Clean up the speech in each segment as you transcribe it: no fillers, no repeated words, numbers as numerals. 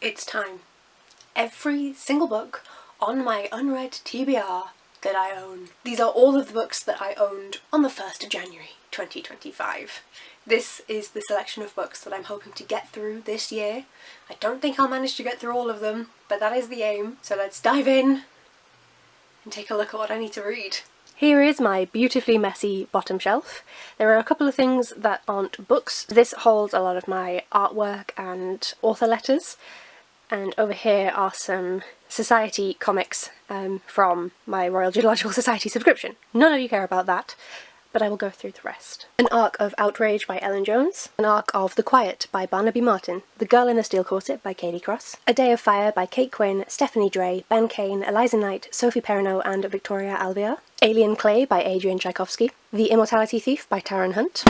It's time. Every single book on my unread TBR that I own. These are all of the books that I owned on the 1st of January 2025. This is the selection of books that I'm hoping to get through this year. I don't think I'll manage to get through all of them, but that is the aim. So let's dive in and take a look at what I need to read. Here is my beautifully messy bottom shelf. There are a couple of things that aren't books. This holds a lot of my artwork and author letters. And over here are some Society comics from my Royal Geological Society subscription. None of you care about that, but I will go through the rest. An Arc of Outrage by Ellen Jones. An Arc of The Quiet by Barnaby Martin. The Girl in the Steel Corset by Katie Cross. A Day of Fire by Kate Quinn, Stephanie Dre, Ben Kane, Eliza Knight, Sophie Perrineau and Victoria Alvear. Alien Clay by Adrian Tchaikovsky. The Immortality Thief by Taran Hunt.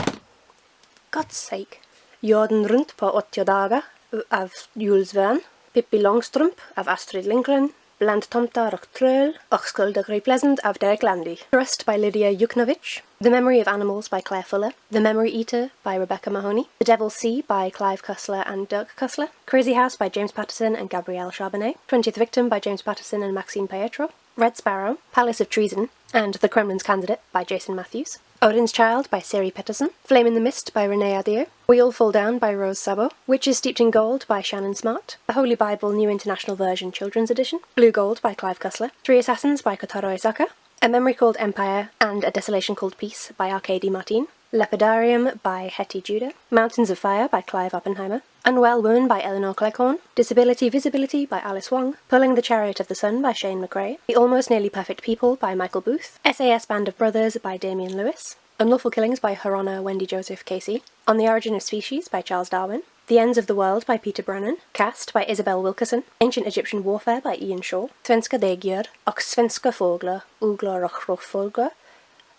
God's sake. Jorden runt på 80 dagar av Jules Verne. Pippi Longstrump av Astrid Lindgren. Bland tomtar och troll och skulder pleasant av Derek Landy. Thrust by Lydia Yuknovich. The Memory of Animals by Claire Fuller. The Memory Eater by Rebecca Mahoney. The Devil's Sea by Clive Cussler and Dirk Cussler. Crazy House by James Patterson and Gabrielle Charbonnet. 20th Victim by James Patterson and Maxine Pietro. Red Sparrow, Palace of Treason, and The Kremlin's Candidate by Jason Matthews. Odin's Child by Siri Petterson. Flame in the Mist by Renee Adio. We All Fall Down by Rose Sabo. Witches Steeped in Gold by Shannon Smart. The Holy Bible New International Version Children's Edition. Blue Gold by Clive Cussler. Three Assassins by Kotaro Isaka. A Memory Called Empire and A Desolation Called Peace by Arcady Martin. Lepidarium by Hetty Judah. Mountains of Fire by Clive Oppenheimer. Unwell Woman by Eleanor Cleghorn. Disability Visibility by Alice Wong. Pulling the Chariot of the Sun by Shane McRae. The Almost Nearly Perfect People by Michael Booth. SAS Band of Brothers by Damian Lewis. Unlawful Killings by Harona Wendy Joseph Casey. On the Origin of Species by Charles Darwin. The Ends of the World by Peter Brennan. Cast by Isabel Wilkerson. Ancient Egyptian Warfare by Ian Shaw. Svenska däggdjur och svenska fåglar, uglar och rovfåglar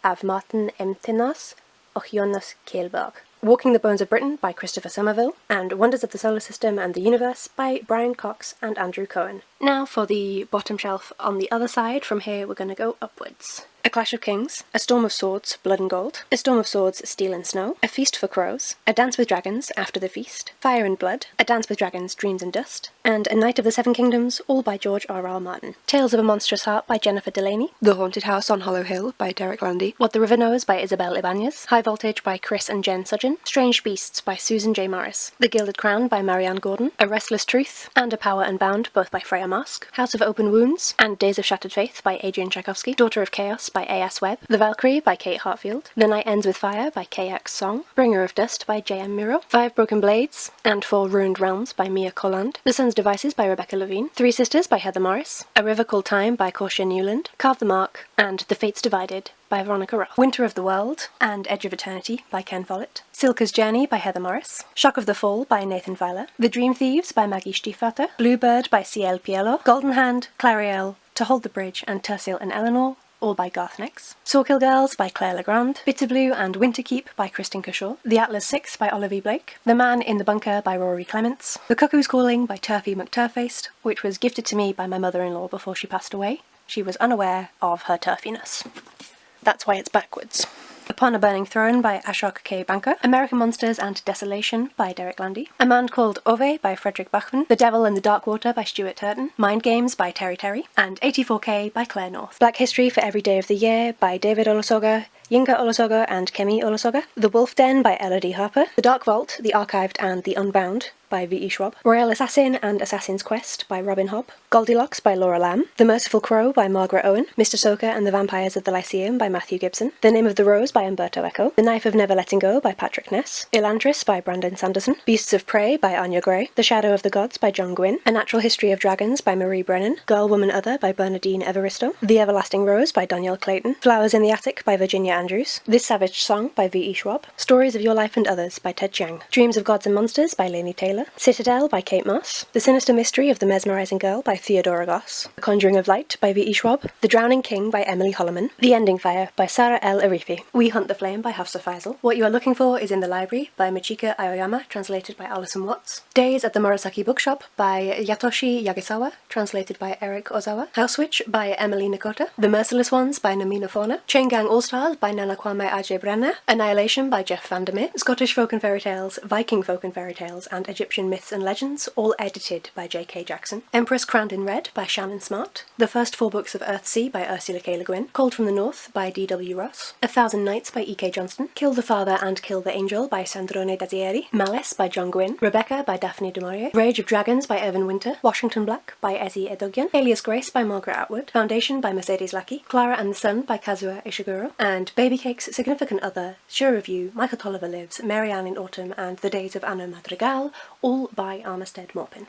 av Martin M. Tinnas och Jonas Kjellberg. Walking the Bones of Britain by Christopher Somerville, and Wonders of the Solar System and the Universe by Brian Cox and Andrew Cohen. Now for the bottom shelf on the other side. From here we're going to go upwards. A Clash of Kings, A Storm of Swords, Blood and Gold, A Storm of Swords, Steel and Snow, A Feast for Crows, A Dance with Dragons, After the Feast, Fire and Blood, A Dance with Dragons, Dreams and Dust, and A Knight of the Seven Kingdoms, all by George R.R. Martin. Tales of a Monstrous Heart by Jennifer Delaney, The Haunted House on Hollow Hill by Derek Landy, What the River Knows by Isabel Ibanez, High Voltage by Chris and Jen Sudgeon, Strange Beasts by Susan J. Morris, The Gilded Crown by Marianne Gordon, A Restless Truth, and A Power Unbound, both by Freya Marsk, House of Open Wounds, and Days of Shattered Faith by Adrian Tchaikovsky, Daughter of Chaos by A.S. Webb, The Valkyrie by Kate Hartfield, The Night Ends with Fire by KX Song, Bringer of Dust by J.M. Miro, Five Broken Blades and Four Ruined Realms by Mia Colland, The Sun's Devices by Rebecca Levine, Three Sisters by Heather Morris, A River Called Time by Corsia Newland, Carve the Mark, and The Fates Divided by Veronica Roth, Winter of the World and Edge of Eternity by Ken Follett, Silka's Journey by Heather Morris, Shock of the Fall by Nathan Filer, The Dream Thieves by Maggie Stiefvater, Bluebird by C.L. Piello, Golden Hand, Clariel, To Hold the Bridge and Tersil and Eleanor, all by Garth Nix, Sawkill Girls by Claire Legrand, Bitter Blue and Winterkeep by Kristen Kershaw, The Atlas Six by Olivia Blake, The Man in the Bunker by Rory Clements, The Cuckoo's Calling by Turfy McTurfaced, which was gifted to me by my mother-in-law before she passed away. She was unaware of her turfiness. That's why it's backwards. Upon a Burning Throne by Ashok K. Banker, American Monsters and Desolation by Derek Landy, A Man Called Ove by Frederick Bachman, The Devil and the Dark Water by Stuart Turton, Mind Games by Terry Terry, and 84K by Claire North. Black History for Every Day of the Year by David Olosoga, Yinka Olosoga and Kemi Olosoga, The Wolf Den by Elodie Harper, The Dark Vault, The Archived and The Unbound by V.E. Schwab, Royal Assassin and Assassin's Quest by Robin Hobb, Goldilocks by Laura Lamb, The Merciful Crow by Margaret Owen, Mr. Soka and the Vampires of the Lyceum by Matthew Gibson, The Name of the Rose by Umberto Eco, The Knife of Never Letting Go by Patrick Ness, Elantris by Brandon Sanderson, Beasts of Prey by Anya Gray, The Shadow of the Gods by John Gwynne, A Natural History of Dragons by Marie Brennan, Girl, Woman, Other by Bernadine Evaristo, The Everlasting Rose by Danielle Clayton, Flowers in the Attic by Virginia Andrews, This Savage Song by V.E. Schwab, Stories of Your Life and Others by Ted Chiang, Dreams of Gods and Monsters by Lainey Taylor, Citadel by Kate Moss, The Sinister Mystery of the Mesmerizing Girl by Theodora Goss, The Conjuring of Light by V.E. Schwab, The Drowning King by Emily Holloman, The Ending Fire by Sarah L. Arifi, We Hunt the Flame by Hafsa Faisal, What You Are Looking For is in the Library by Michika Aoyama, translated by Alison Watts, Days at the Murasaki Bookshop by Yatoshi Yagisawa, translated by Eric Ozawa, House Witch by Emily Nakota, The Merciless Ones by Namina Fauna, Chain Gang All-Stars by Nana Kwame Ajay Brenner, Annihilation by Jeff Vandermeer, Scottish Folk and Fairy Tales, Viking Folk and Fairy Tales, and Egyptian Egyptian Myths and Legends, all edited by J.K. Jackson. Empress Crowned in Red by Shannon Smart. The first 4 books of Earthsea by Ursula K. Le Guin. Cold from the North by D.W. Ross. 1,000 Nights by E.K. Johnston. Kill the Father and Kill the Angel by Sandrone Dazieri. Malice by John Gwynne. Rebecca by Daphne du Maurier. Rage of Dragons by Evan Winter. Washington Black by Ezzy Edogian. Alias Grace by Margaret Atwood. Foundation by Mercedes Lackey. Clara and the Sun by Kazuo Ishiguro. And Baby Cake's Significant Other, Sure of You, Michael Tolliver Lives, Mary Ann in Autumn, and The Days of Anna Madrigal, all by Armistead Maupin.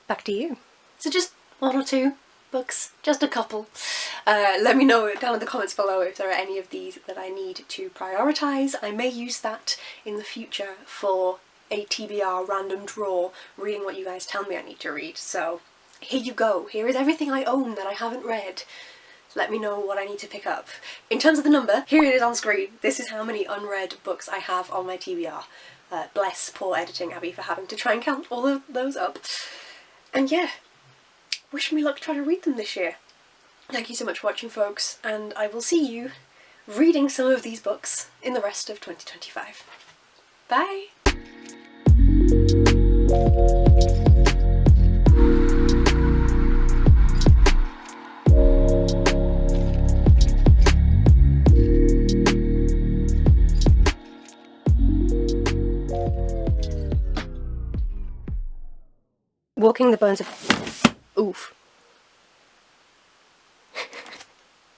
Back to you. So just 1 or 2 books, just a couple. Let me know down in the comments below if there are any of these that I need to prioritise. I may use that in the future for a TBR random draw, reading what you guys tell me I need to read. So here you go. Here is everything I own that I haven't read. Let me know what I need to pick up. In terms of the number, here it is on screen. This is how many unread books I have on my TBR. Bless poor editing Abby for having to try and count all of those up. And yeah, wish me luck trying to read them this year. Thank you so much for watching, folks, and I will see you reading some of these books in the rest of 2025. Bye! Walking the bones of... Oof.